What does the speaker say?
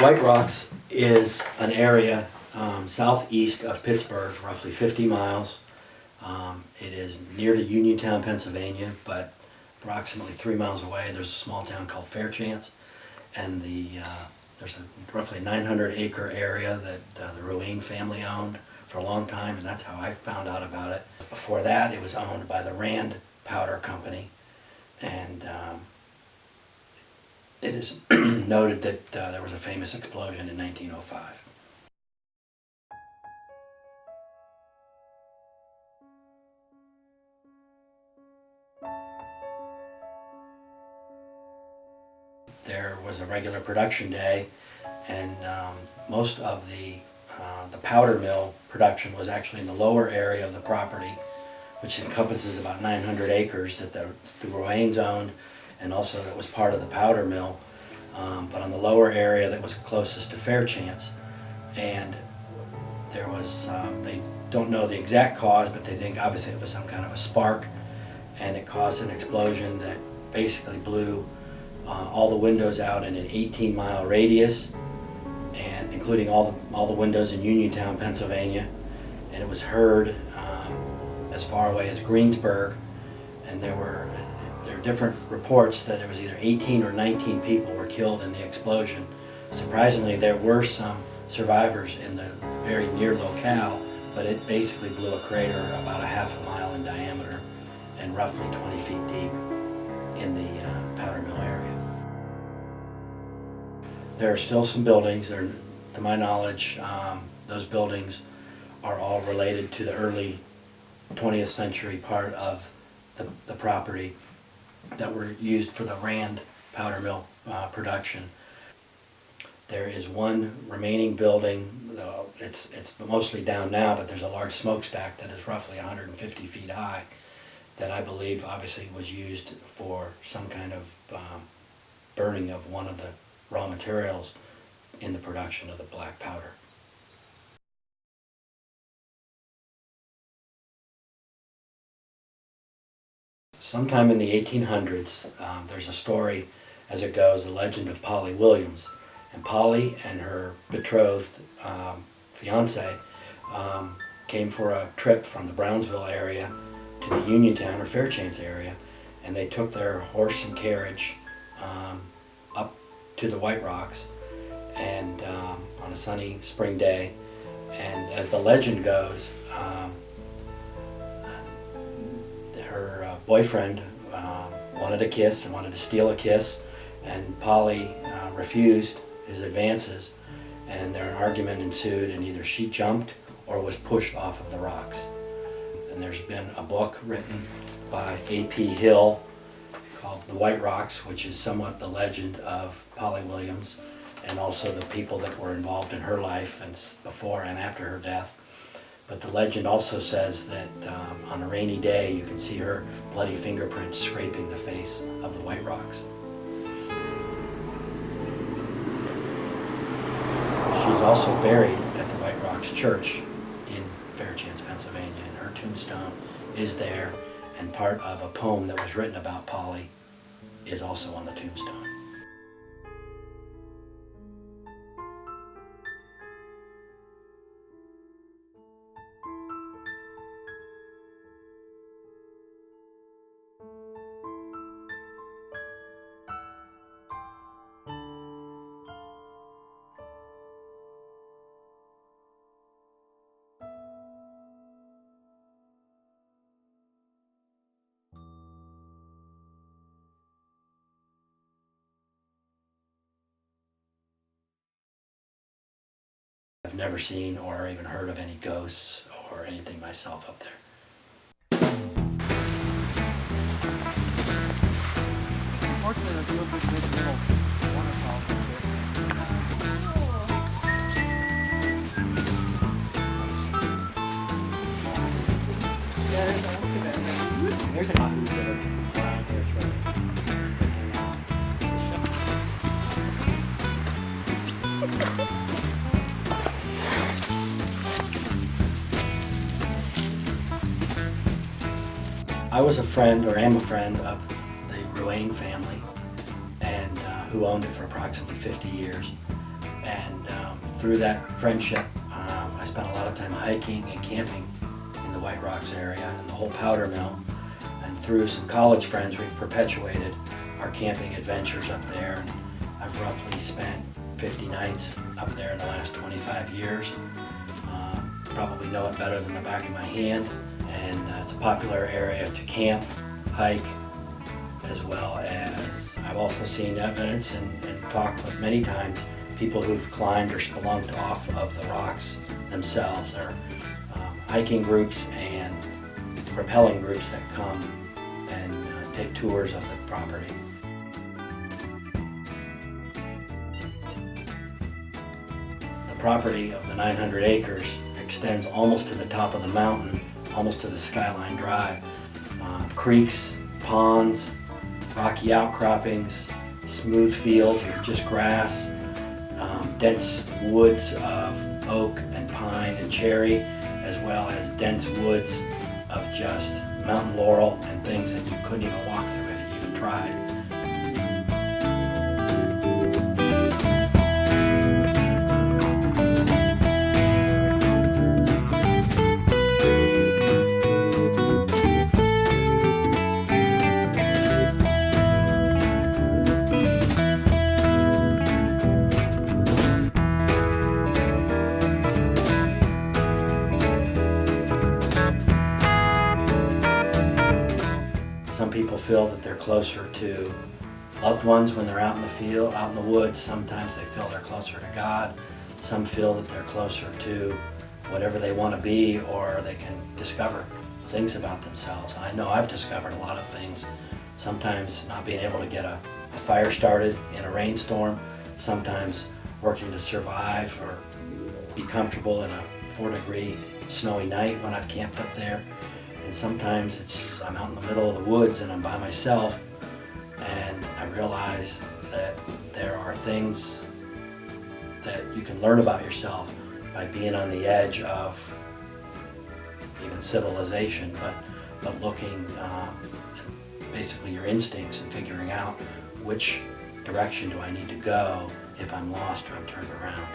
White Rocks is an area southeast of Pittsburgh, roughly 50 miles. It is near to Uniontown, Pennsylvania, but approximately 3 miles away there's a small town called Fairchance, and there's a roughly 900-acre area that the Ruane family owned for a long time, and that's how I found out about it. Before that, it was owned by the Rand Powder Company, and it is noted that there was a famous explosion in 1905. There was a regular production day, and most of the powder mill production was actually in the lower area of the property, which encompasses about 900 acres that the Ruanes owned, and also that was part of the powder mill, but on the lower area that was closest to Fairchance. And there was, they don't know the exact cause, but they think obviously it was some kind of a spark, and it caused an explosion that basically blew all the windows out in an 18-mile radius, and including all the windows in Uniontown, Pennsylvania. And it was heard as far away as Greensburg, and there were different reports that it was either 18 or 19 people were killed in the explosion. Surprisingly, there were some survivors in the very near locale, but it basically blew a crater about a half a mile in diameter and roughly 20 feet deep in the powder mill area. There are still some buildings. To my knowledge, those buildings are all related to the early 20th century part of the property that were used for the Rand powder mill production. There is one remaining building. It's mostly down now, but there's a large smokestack that is roughly 150 feet high that I believe obviously was used for some kind of burning of one of the raw materials in the production of the black powder. Sometime in the 1800s, there's a story, as it goes, the legend of Polly Williams. And Polly and her betrothed fiance came for a trip from the Brownsville area to the Uniontown or Fairchance area, and they took their horse and carriage up to the White Rocks, and on a sunny spring day. And as the legend goes, her boyfriend wanted a kiss and wanted to steal a kiss, and Polly refused his advances, and an argument ensued, and either she jumped or was pushed off of the rocks. And there's been a book written by A.P. Hill called The White Rocks, which is somewhat the legend of Polly Williams and also the people that were involved in her life and before and after her death. But the legend also says that on a rainy day you can see her bloody fingerprints scraping the face of the White Rocks. She's also buried at the White Rocks Church in Fairchance, Pennsylvania, and her tombstone is there, and part of a poem that was written about Polly is also on the tombstone. I've never seen or even heard of any ghosts or anything myself up there. Unfortunately, the field just makes little waterfalls up there. Yeah, there's a look at that. There's a lot of there around here. I was a friend, or am a friend, of the Ruane family, and who owned it for approximately 50 years. And through that friendship, I spent a lot of time hiking and camping in the White Rocks area and the whole powder mill. And through some college friends, we've perpetuated our camping adventures up there. And I've roughly spent 50 nights up there in the last 25 years. Probably know it better than the back of my hand. And it's a popular area to camp, hike, as well as I've also seen evidence and talked with many times people who've climbed or spelunked off of the rocks themselves. There are hiking groups and rappelling groups that come and take tours of the property. The property of the 900 acres extends almost to the top of the mountain, almost to the Skyline Drive. Creeks, ponds, rocky outcroppings, smooth fields with just grass, dense woods of oak and pine and cherry, as well as dense woods of just mountain laurel and things that you couldn't even walk through if you even tried. Some people feel that they're closer to loved ones when they're out in the field, out in the woods. Sometimes they feel they're closer to God. Some feel that they're closer to whatever they want to be, or they can discover things about themselves. I know I've discovered a lot of things. Sometimes not being able to get a fire started in a rainstorm. Sometimes working to survive or be comfortable in a 4-degree snowy night when I've camped up there. And sometimes I'm out in the middle of the woods and I'm by myself, and I realize that there are things that you can learn about yourself by being on the edge of even civilization, but looking at basically your instincts and figuring out which direction do I need to go if I'm lost or I'm turned around.